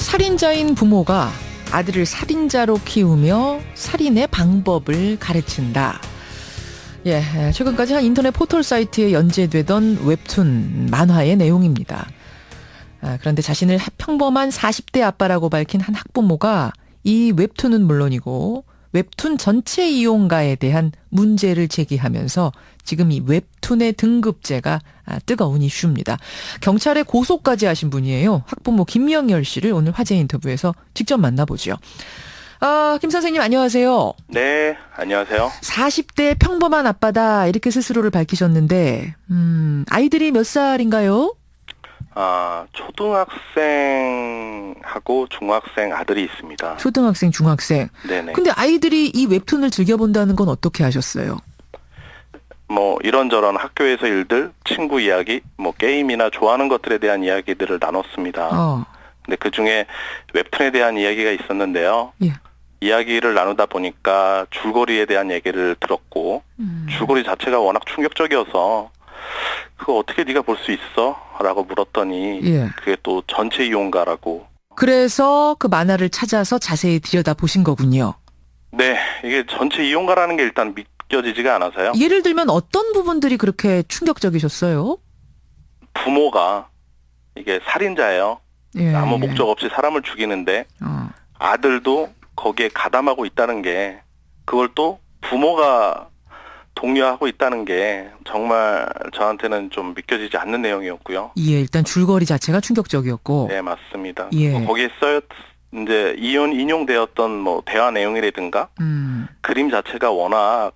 살인자인 부모가 아들을 살인자로 키우며 살인의 방법을 가르친다. 예, 최근까지 한 인터넷 포털 사이트에 연재되던 웹툰 만화의 내용입니다. 그런데 자신을 평범한 40대 아빠라고 밝힌 한 학부모가 이 웹툰은 물론이고 웹툰 전체 이용가에 대한 문제를 제기하면서 지금 이 웹툰의 등급제가 뜨거운 이슈입니다. 경찰에 고소까지 하신 분이에요. 학부모 김명열 씨를 오늘 화제 인터뷰에서 직접 만나보죠. 김 선생님 안녕하세요. 네, 안녕하세요. 40대 평범한 아빠다 이렇게 스스로를 밝히셨는데 아이들이 몇 살인가요? 초등학생하고 중학생 아들이 있습니다. 초등학생, 중학생. 네네. 근데 아이들이 이 웹툰을 즐겨본다는 건 어떻게 하셨어요? 이런저런 학교에서 일들, 친구 이야기, 게임이나 좋아하는 것들에 대한 이야기들을 나눴습니다. 근데 그 중에 웹툰에 대한 이야기가 있었는데요. 예. 이야기를 나누다 보니까 줄거리에 대한 얘기를 들었고, 줄거리 자체가 워낙 충격적이어서, 그거 어떻게 네가 볼 수 있어? 라고 물었더니, 예. 그게 또 전체 이용가라고. 그래서 그 만화를 찾아서 자세히 들여다보신 거군요. 네, 이게 전체 이용가라는 게 일단 믿겨지지가 않아서요. 예를 들면 어떤 부분들이 그렇게 충격적이셨어요? 부모가 이게 살인자예요. 예, 아무 목적 없이 사람을 죽이는데 아들도 거기에 가담하고 있다는 게, 그걸 또 부모가 독려하고 있다는 게 정말 저한테는 좀 믿겨지지 않는 내용이었고요. 예, 일단 줄거리 자체가 충격적이었고. 네, 맞습니다. 예. 거기에 이제 인용되었던 대화 내용이라든가 그림 자체가 워낙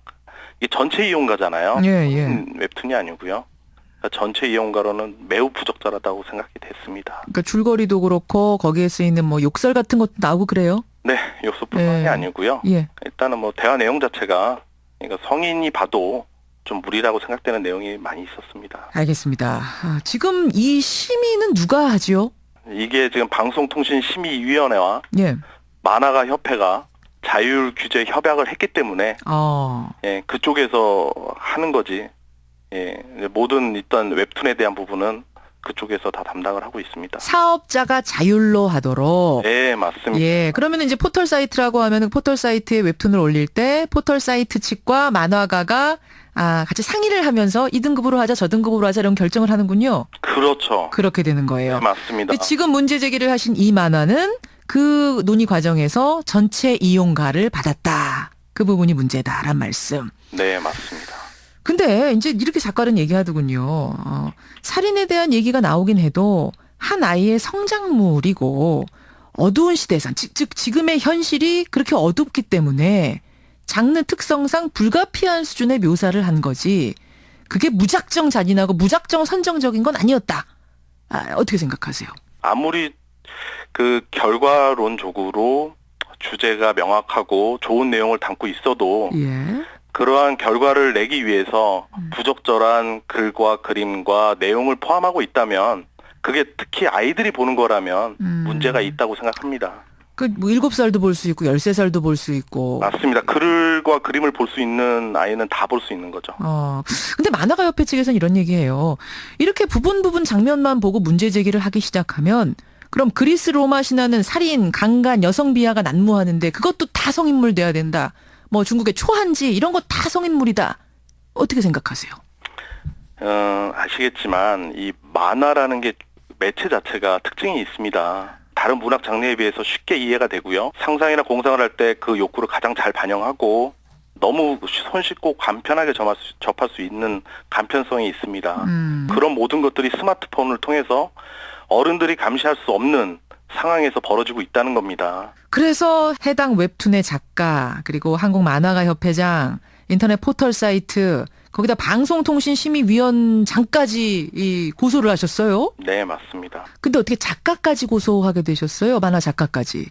이 전체 이용가잖아요. 예. 웹툰이 아니고요. 전체 이용가로는 매우 부적절하다고 생각이 됐습니다. 그러니까 줄거리도 그렇고 거기에 쓰이는 욕설 같은 것도 나오고 그래요? 네, 욕설뿐만이 아니고요. 예. 일단은 대화 내용 자체가, 그러니까 성인이 봐도 좀 무리라고 생각되는 내용이 많이 있었습니다. 알겠습니다. 지금 이 심의는 누가 하지요? 이게 지금 방송통신심의위원회와 예. 만화가 협회가 자율 규제 협약을 했기 때문에 예, 그쪽에서 하는 거지. 예, 모든 일단 웹툰에 대한 부분은 그쪽에서 다 담당을 하고 있습니다. 사업자가 자율로 하도록. 네, 맞습니다. 예, 그러면 이제 포털 사이트라고 하면은 포털 사이트에 웹툰을 올릴 때 포털 사이트 측과 만화가가 같이 상의를 하면서 이 등급으로 하자, 저 등급으로 하자 이런 결정을 하는군요. 그렇죠. 그렇게 되는 거예요. 네, 맞습니다. 지금 문제 제기를 하신 이 만화는 그 논의 과정에서 전체 이용가를 받았다. 그 부분이 문제다란 말씀. 네, 맞습니다. 근데 이제 이렇게 작가는 얘기하더군요. 살인에 대한 얘기가 나오긴 해도 한 아이의 성장물이고 어두운 시대상, 즉 지금의 현실이 그렇게 어둡기 때문에 장르 특성상 불가피한 수준의 묘사를 한 거지. 그게 무작정 잔인하고 무작정 선정적인 건 아니었다. 어떻게 생각하세요? 아무리 그 결과론적으로 주제가 명확하고 좋은 내용을 담고 있어도 예. 그러한 결과를 내기 위해서 부적절한 글과 그림과 내용을 포함하고 있다면, 그게 특히 아이들이 보는 거라면 문제가 있다고 생각합니다. 7살도 볼 수 있고 13살도 볼 수 있고. 맞습니다. 글과 그림을 볼 수 있는 아이는 다 볼 수 있는 거죠. 근데 만화가 협회 측에서는 이런 얘기해요. 이렇게 부분 장면만 보고 문제 제기를 하기 시작하면 그럼 그리스 로마 신화는 살인, 강간, 여성 비하가 난무하는데 그것도 다 성인물 돼야 된다. 중국의 초한지 이런 거 다 성인물이다. 어떻게 생각하세요? 아시겠지만 이 만화라는 게 매체 자체가 특징이 있습니다. 다른 문학 장르에 비해서 쉽게 이해가 되고요. 상상이나 공상을 할 때 그 욕구를 가장 잘 반영하고 너무 손쉽고 간편하게 접할 수 있는 간편성이 있습니다. 그런 모든 것들이 스마트폰을 통해서 어른들이 감시할 수 없는 상황에서 벌어지고 있다는 겁니다. 그래서 해당 웹툰의 작가, 그리고 한국만화가협회장, 인터넷 포털 사이트, 거기다 방송통신심의위원장까지 고소를 하셨어요? 네, 맞습니다. 근데 어떻게 작가까지 고소하게 되셨어요? 만화 작가까지.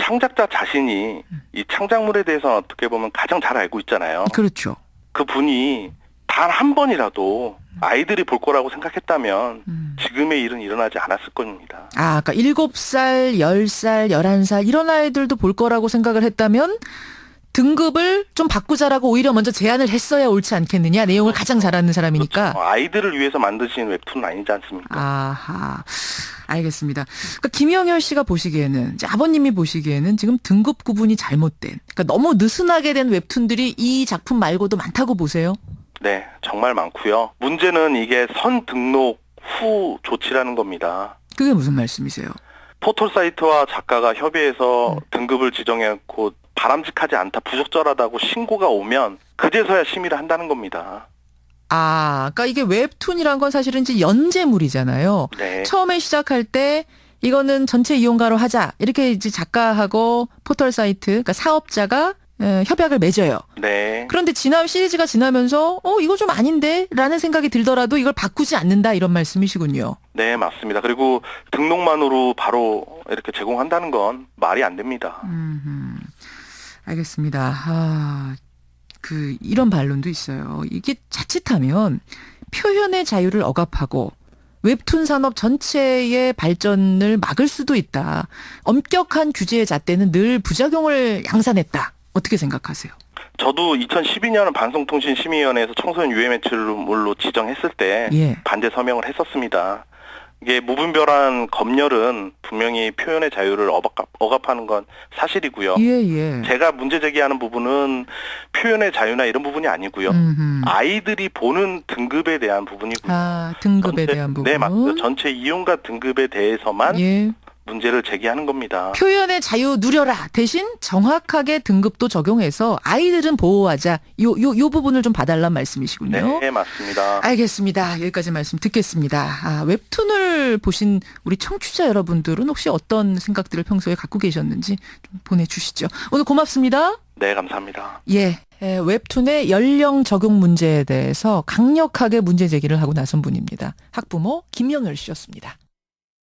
창작자 자신이 이 창작물에 대해서 어떻게 보면 가장 잘 알고 있잖아요. 그렇죠. 그분이 단 한 번이라도 아이들이 볼 거라고 생각했다면 지금의 일은 일어나지 않았을 겁니다. 그러니까 7살, 10살, 11살 이런 아이들도 볼 거라고 생각을 했다면 등급을 좀 바꾸자라고 오히려 먼저 제안을 했어야 옳지 않겠느냐. 내용을 가장 잘 아는 사람이니까. 그렇죠. 아이들을 위해서 만드신 웹툰은 아니지 않습니까? 아하. 알겠습니다. 그러니까 김영열 씨가 보시기에는, 이제 아버님이 보시기에는 지금 등급 구분이 잘못된, 그러니까 너무 느슨하게 된 웹툰들이 이 작품 말고도 많다고 보세요? 네, 정말 많고요. 문제는 이게 선 등록 후 조치라는 겁니다. 그게 무슨 말씀이세요? 포털 사이트와 작가가 협의해서 등급을 지정해놓고 바람직하지 않다, 부적절하다고 신고가 오면 그제서야 심의를 한다는 겁니다. 아, 그러니까 이게 웹툰이란 건 사실은 이제 연재물이잖아요. 네. 처음에 시작할 때 이거는 전체 이용가로 하자. 이렇게 이제 작가하고 포털 사이트, 그러니까 사업자가 협약을 맺어요. 네. 그런데 시리즈가 지나면서 이거 좀 아닌데? 라는 생각이 들더라도 이걸 바꾸지 않는다 이런 말씀이시군요. 네, 맞습니다. 그리고 등록만으로 바로 이렇게 제공한다는 건 말이 안 됩니다. 알겠습니다. 이런 반론도 있어요. 이게 자칫하면 표현의 자유를 억압하고 웹툰 산업 전체의 발전을 막을 수도 있다. 엄격한 규제의 잣대는 늘 부작용을 양산했다. 어떻게 생각하세요? 저도 2012년 방송통신심의위원회에서 청소년 유해 매체물로 지정했을 때 예. 반대 서명을 했었습니다. 이게 무분별한 검열은 분명히 표현의 자유를 억압하는 건 사실이고요. 예. 제가 문제 제기하는 부분은 표현의 자유나 이런 부분이 아니고요. 아이들이 보는 등급에 대한 부분이고요. 아, 등급에 대한 부분. 네, 맞습니다. 전체 이용가 등급에 대해서만 예. 문제를 제기하는 겁니다. 표현의 자유 누려라. 대신 정확하게 등급도 적용해서 아이들은 보호하자. 요 부분을 좀 봐달란 말씀이시군요. 네, 맞습니다. 알겠습니다. 여기까지 말씀 듣겠습니다. 웹툰을 보신 우리 청취자 여러분들은 혹시 어떤 생각들을 평소에 갖고 계셨는지 좀 보내주시죠. 오늘 고맙습니다. 네, 감사합니다. 예. 웹툰의 연령 적용 문제에 대해서 강력하게 문제 제기를 하고 나선 분입니다. 학부모 김영열 씨였습니다.